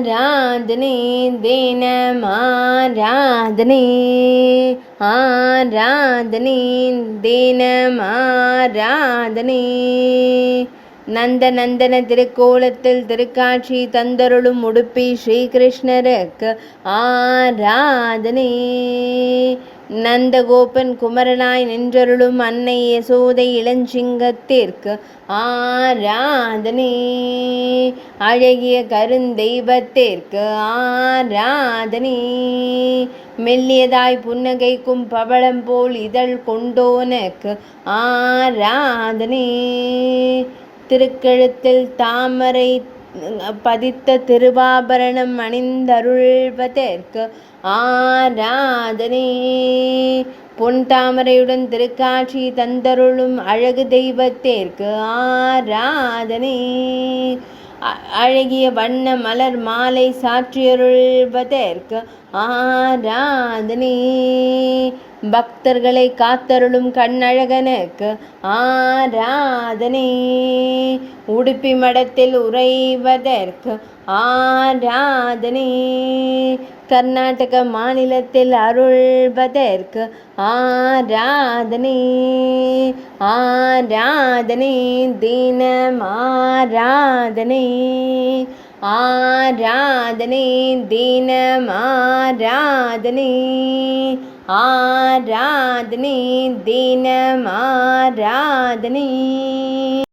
ஆராதனை தினமாராதனை ஆராதனை தினமாராதனை நந்தநந்தன திருக்கோலத்தில் திருக்காட்சி தந்தருளும் உடுப்பி ஸ்ரீகிருஷ்ணருக்கு ஆராதனை நந்தகோபன் குமரனாய் நின்றருளும் அன்னை யசோதை இளஞ்சிங்கத்திற்கு ஆராதனை அழகிய கருந்தெய்வத்திற்கு ஆராதனை மெல்லியதாய் புன்னகைக்கும் பவளம் போல் இதழ் கொண்டோனுக்கு ஆராதனை திருக்கழுத்தில் தாமரை பதித்த திருவாபரணம் அணிந்தருள்வதற்கு ஆராதனை பொன் தாமரையுடன் திருக்காட்சி தந்தருளும் அழகு தெய்வத்திற்கு ஆராதனை அழகிய வண்ண மலர் மாலை சாற்றியருள்வதற்கு ஆராதனை பக்தர்களை காத்தருளும் கண்ணழகனுக்கு ஆராதனை உடுப்பி மடத்தில் உறைவதற்கு ஆராதனை கர்நாடக மாநிலத்தில் அருள்வதற்கு ஆராதனை ஆராதனை தினம் ஆராதனை ஆராதனை தினம் ஆராதனை ஆராதனை தினம் ஆராதனை